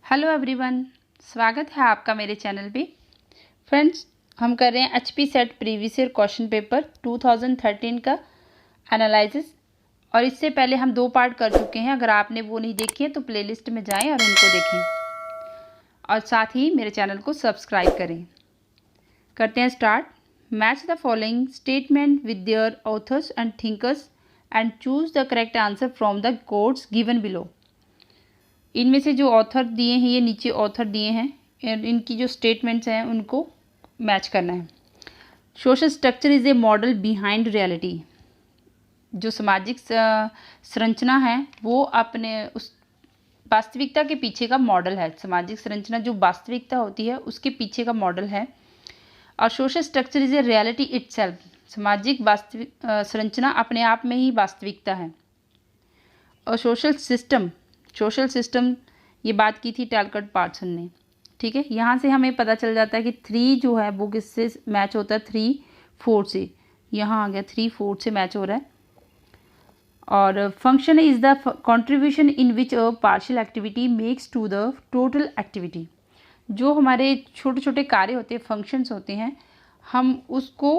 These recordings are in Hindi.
हेलो एवरीवन, स्वागत है आपका मेरे चैनल पे। फ्रेंड्स, हम कर रहे हैं HP set previous year question paper 2013 का एनालिसिस। और इससे पहले हम 2 पार्ट कर चुके हैं। अगर आपने वो नहीं देखे हैं तो प्लेलिस्ट में जाएं और उनको देखें, और साथ ही मेरे चैनल को सब्सक्राइब करें। करते हैं start. Match the following statement with their authors and thinkers and choose the correct answer from the codes given below. इनमें से जो ऑथर दिए हैं, ये नीचे ऑथर दिए हैं, इनकी जो स्टेटमेंट्स हैं उनको मैच करना है। Social structure is a model behind reality. जो सामाजिक संरचना है वो अपने उस वास्तविकता के पीछे का मॉडल है। सामाजिक संरचना जो वास्तविकता होती है उसके पीछे का मॉडल है। और social structure is a reality itself. सामाजिक वास्तविक संरचना अपने आप में ही वास्तविकता है। और सोशल सिस्टम ये बात की थी टैलकट पार्सन ने। ठीक है, यहाँ से हमें पता चल जाता है कि 3 जो है वो किससे मैच होता है, 3, 4 से। यहाँ आ गया 3, 4 से मैच हो रहा है। और function is the contribution in which a partial activity makes to the total activity. जो हमारे छोटे छोटे कार्य होते हैं, फंक्शंस होते हैं, हम उसको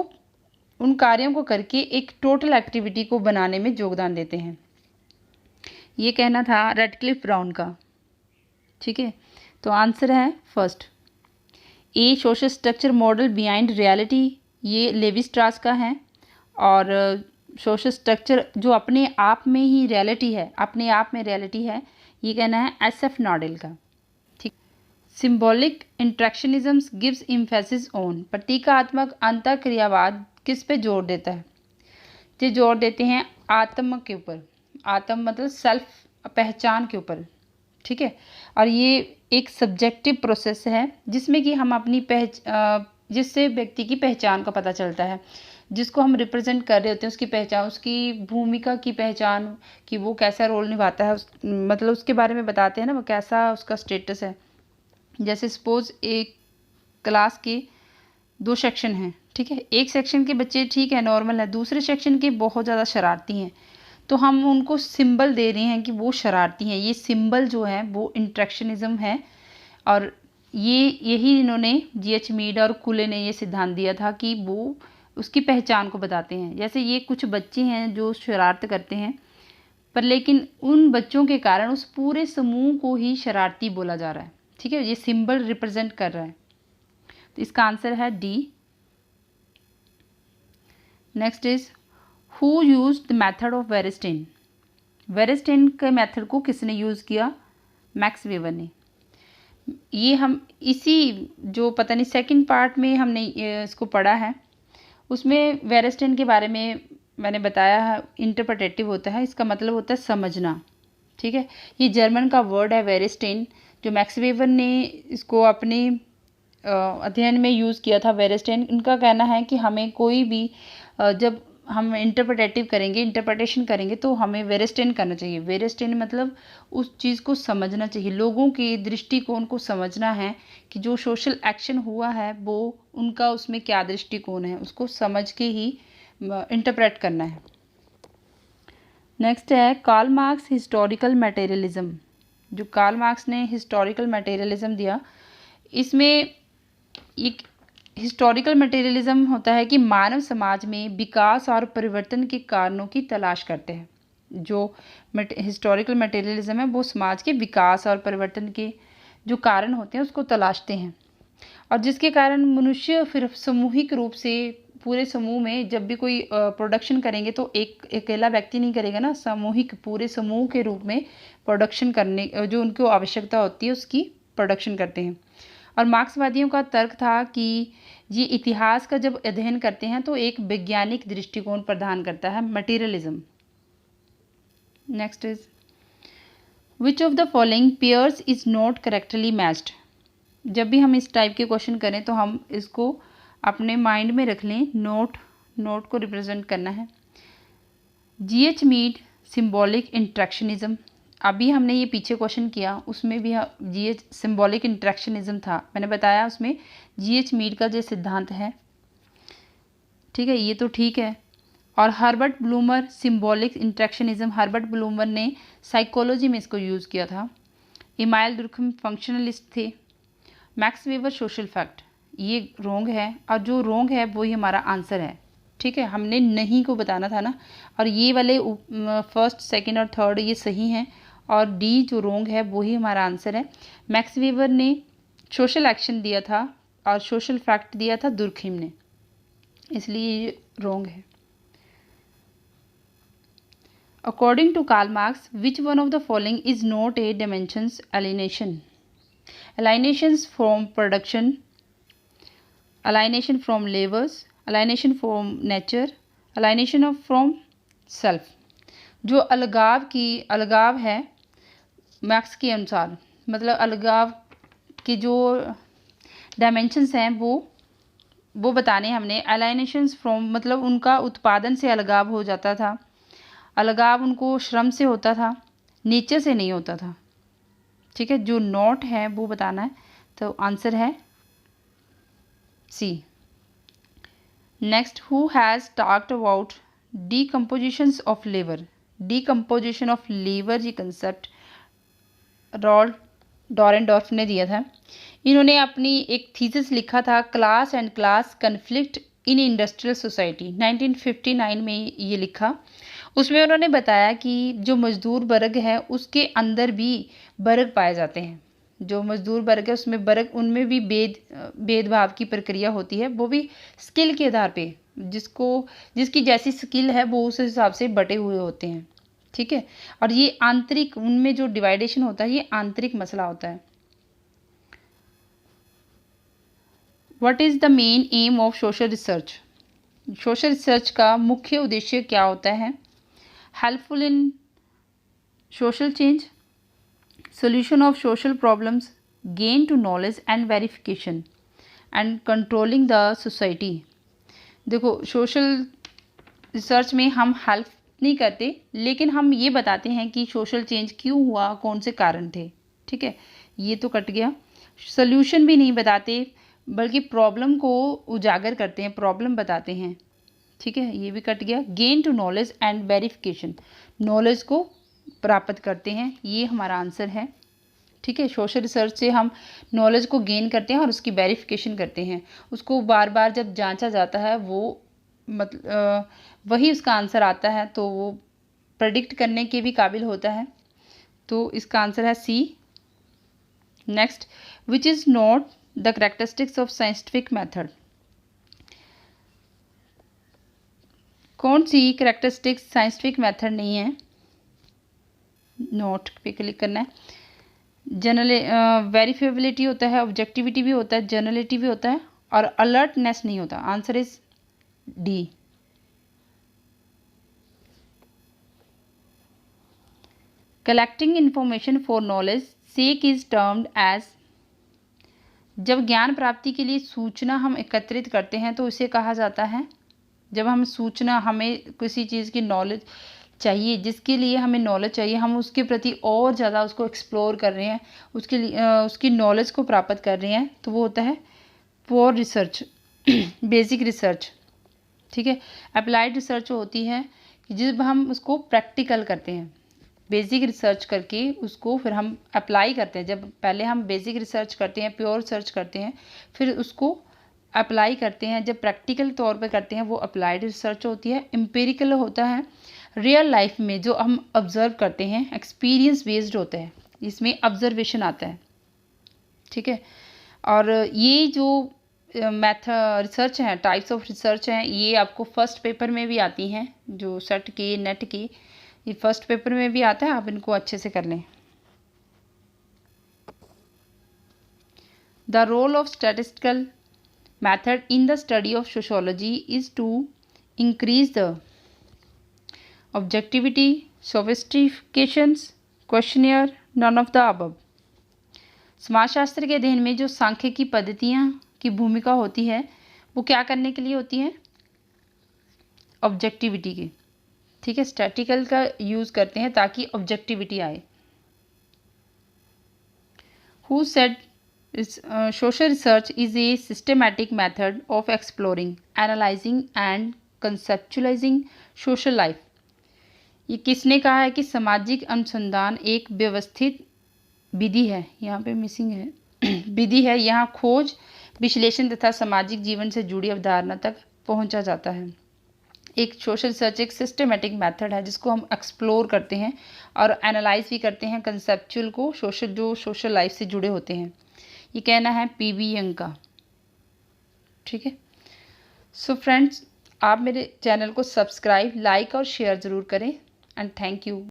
उन कार्यों को करके एक टोटल एक्टिविटी को बनाने में योगदान देते हैं। ये कहना था रेडक्लिफ ब्राउन का। ठीक है, तो आंसर है first A, social structure model behind reality. ये लेवी स्ट्रास का है। और सोशल स्ट्रक्चर जो अपने आप में ही रियलिटी है, अपने आप में रियलिटी है, ये कहना है SF नॉडेल का। ठीक। Symbolic interactionisms gives emphasis on. प्रतीकात्मक अंतःक्रियावाद किस पे जोर देता है? ये जोर देते हैं आत्म के ऊपर। आत्म मतलब सेल्फ, पहचान के ऊपर। ठीक है, और ये एक सब्जेक्टिव प्रोसेस है जिसमें कि हम अपनी जिससे व्यक्ति की पहचान का पता चलता है, जिसको हम रिप्रेजेंट कर रहे होते हैं उसकी पहचान, उसकी भूमिका की पहचान, कि वो कैसा रोल निभाता है, मतलब उसके बारे में बताते हैं ना, वो कैसा उसका स्टेटस है। जैसे सपोज एक क्लास के 2 सेक्शन हैं। ठीक है, एक सेक्शन के बच्चे ठीक है, नॉर्मल है, दूसरे सेक्शन के बहुत ज़्यादा शरारती हैं, तो हम उनको सिंबल दे रहे हैं कि वो शरारती हैं। ये सिंबल जो है वो इंट्रैक्शनिज्म है। और यही इन्होंने GH मीड और कुले ने ये सिद्धांत दिया था कि वो उसकी पहचान को बताते हैं। जैसे ये कुछ बच्चे हैं जो शरारत करते हैं, पर लेकिन उन बच्चों के कारण उस पूरे समूह को ही शरारती बोला जा रहा है। ठीक है, ये सिंबल रिप्रेजेंट कर रहा है। तो इसका आंसर है D। Next is who use the method of verstehen. Verstehen के मेथड को किसने यूज़ किया? मैक्स वेबर ने। ये हम इसी जो पता नहीं सेकंड पार्ट में हमने इसको पढ़ा है, उसमें वेरेस्टेन के बारे में मैंने बताया है। इंटरप्रेटेटिव होता है, इसका मतलब होता है समझना। ठीक है, ये जर्मन का वर्ड है वेरेस्टेन, जो मैक्स वेबर ने इसको अपने अध्ययन में यूज़ किया था। वेरेस्टेन, इनका कहना है कि हमें कोई भी जब हम इंटरप्रिटेशन करेंगे तो हमें वेरेस्टेन करना चाहिए। वेरेस्टेन मतलब उस चीज़ को समझना चाहिए, लोगों के दृष्टिकोण को समझना है कि जो सोशल एक्शन हुआ है वो उनका उसमें क्या दृष्टिकोण है, उसको समझ के ही इंटरप्रेट करना है। नेक्स्ट है कार्ल मार्क्स हिस्टोरिकल मटेरियलिज्म। जो कार्ल मार्क्स ने हिस्टोरिकल मटेरियलिज्म दिया, इसमें एक हिस्टोरिकल मटेरियलिज्म होता है कि मानव समाज में विकास और परिवर्तन के कारणों की तलाश करते हैं। जो हिस्टोरिकल मटेरियलिज्म है वो समाज के विकास और परिवर्तन के जो कारण होते हैं उसको तलाशते हैं, और जिसके कारण मनुष्य फिर सामूहिक रूप से पूरे समूह में जब भी कोई प्रोडक्शन करेंगे तो एक अकेला व्यक्ति नहीं करेगा ना, सामूहिक पूरे समूह के रूप में प्रोडक्शन करने जो उनको आवश्यकता होती है उसकी प्रोडक्शन करते हैं। और मार्क्सवादियों का तर्क था कि ये इतिहास का जब अध्ययन करते हैं तो एक वैज्ञानिक दृष्टिकोण प्रदान करता है, materialism. Next is which of the following pairs is not correctly matched. जब भी हम इस टाइप के क्वेश्चन करें तो हम इसको अपने माइंड में रख लें। नोट को रिप्रेजेंट करना है। GH Mead symbolic interactionism. अभी हमने ये पीछे क्वेश्चन किया, उसमें भी GH सिंबॉलिक इंट्रैक्शनिज्म था। मैंने बताया उसमें GH मीड का जो सिद्धांत है। ठीक है, ये तो ठीक है। और Herbert Blumer symbolic interactionism, Herbert Blumer ने साइकोलॉजी में इसको यूज़ किया था। इमाइल दुर्खम फंक्शनलिस्ट थे। मैक्स वेबर सोशल फैक्ट, ये रोंग है और जो रोंग है वही हमारा आंसर है। ठीक है, हमने नहीं को बताना था ना, और ये वाले फर्स्ट सेकंड और थर्ड ये सही हैं और डी जो रोंग है वही हमारा आंसर है। मैक्स वेबर ने सोशल एक्शन दिया था और सोशल फैक्ट दिया था दुर्खिम ने, इसलिए ये रोंग है। According to Karl Marx, which one of the following is not a dimensions alienation? Alienations from production, alienation from labors, alienation from nature, alienation of from self। जो अलगाव है मैक्स के अनुसार, मतलब अलगाव के जो डायमेंशंस हैं वो बताने हमने। अलाइनेशंस फ्रॉम मतलब उनका उत्पादन से अलगाव हो जाता था, अलगाव उनको श्रम से होता था, नेचर से नहीं होता था। ठीक है, जो नॉट है वो बताना है, तो आंसर है C. Next, who has talked about decompositions of labour? Decomposition of labour ये कंसेप्ट डॉरेंडॉर्फ ने दिया था। इन्होंने अपनी एक थीसिस लिखा था, class and class conflict in industrial society, 1959 में ये लिखा। उसमें उन्होंने बताया कि जो मजदूर वर्ग है उसके अंदर भी वर्ग पाए जाते हैं। जो मजदूर वर्ग है उसमें वर्ग, उनमें भी भेदभाव की प्रक्रिया होती है, वो भी स्किल के आधार पे, जिसकी जैसी स्किल है वो उस हिसाब से बटे हुए होते हैं। ठीक है, और ये आंतरिक, उनमें जो डिवाइडेशन होता है ये आंतरिक मसला होता है। What is the main M of social research? Social research का मुख्य उद्देश्य क्या होता है? Helpful in social change, solution of social problems, gain to knowledge and verification, and controlling the society। देखो, सोशल रिसर्च में हम हेल्प नहीं करते, लेकिन हम ये बताते हैं कि सोशल चेंज क्यों हुआ, कौन से कारण थे। ठीक है, ये तो कट गया। सोल्यूशन भी नहीं बताते, बल्कि प्रॉब्लम को उजागर करते हैं, प्रॉब्लम बताते हैं। ठीक है, ये भी कट गया। Gain to knowledge and verification, knowledge को प्राप्त करते हैं, ये हमारा आंसर है। ठीक है, सोशल रिसर्च से हम नॉलेज को गेन करते हैं और उसकी वेरिफिकेशन करते हैं। उसको बार बार जब जांचा जाता है वो वही उसका आंसर आता है, तो वो प्रेडिक्ट करने के भी काबिल होता है। तो इसका आंसर है C. Next, which is not the characteristics of scientific method? कौन सी कैरेक्टरिस्टिक्स साइंटिफिक मेथड नहीं है? नोट पे क्लिक करना है। जनरल वेरिफिएबिलिटी होता है, ऑब्जेक्टिविटी भी होता है, जनरलिटी भी होता है, और अलर्टनेस नहीं होता। Answer is D. Collecting information for knowledge sake is termed as, जब ज्ञान प्राप्ति के लिए सूचना हम एकत्रित करते हैं तो इसे कहा जाता है, जब हम सूचना, हमें किसी चीज़ की नॉलेज चाहिए, जिसके लिए हमें नॉलेज चाहिए, हम उसके प्रति और ज़्यादा उसको एक्सप्लोर कर रहे हैं, उसके लिए उसकी नॉलेज को प्राप्त कर रहे हैं, तो वो होता है फॉर रिसर्च, बेसिक रिसर्च। ठीक है, अप्लाइड रिसर्च होती है जब हम उसको प्रैक्टिकल करते हैं, बेसिक रिसर्च करके उसको फिर हम अप्लाई करते हैं। जब पहले हम बेसिक रिसर्च करते हैं, प्योर रिसर्च करते हैं, फिर उसको अप्लाई करते हैं, जब प्रैक्टिकल तौर पे करते हैं वो अप्लाइड रिसर्च होती है। एम्पिरिकल होता है रियल लाइफ में जो हम ऑब्जर्व करते हैं, एक्सपीरियंस बेस्ड होता है, इसमें ऑब्जर्वेशन आता है। ठीक है, और ये जो रिसर्च हैं, टाइप्स ऑफ रिसर्च हैं, ये आपको फर्स्ट पेपर में भी आती हैं, जो सेट की, नेट की, ये फर्स्ट पेपर में भी आता है, आप इनको अच्छे से कर लें। The role of statistical method in the study of sociology is to increase the objectivity, sophistications, questionnaire, none of the above. समाजशास्त्र के अध्ययन में जो सांख्यिकी पद्धतियाँ की भूमिका होती है वो क्या करने के लिए होती है? ऑब्जेक्टिविटी की। ठीक है, स्टैटिकल का यूज़ करते हैं ताकि ऑब्जेक्टिविटी आए। Who said social research is a systematic method of exploring, analysing and conceptualising social life. ये किसने कहा है कि सामाजिक अनुसंधान एक व्यवस्थित विधि है, यहाँ पे मिसिंग है विधि है, यहाँ खोज, विश्लेषण तथा सामाजिक जीवन से जुड़ी अवधारणा तक पहुंचा जाता है। एक सोशल सर्च एक सिस्टमेटिक मेथड है जिसको हम एक्सप्लोर करते हैं और एनालाइज भी करते हैं कंसेप्चुअल को, जो सोशल लाइफ से जुड़े होते हैं। ये कहना है पीवी यंग का। ठीक है, सो फ्रेंड्स, आप मेरे चैनल को सब्सक्राइब, लाइक और शेयर ज़रूर करें एंड थैंक यू।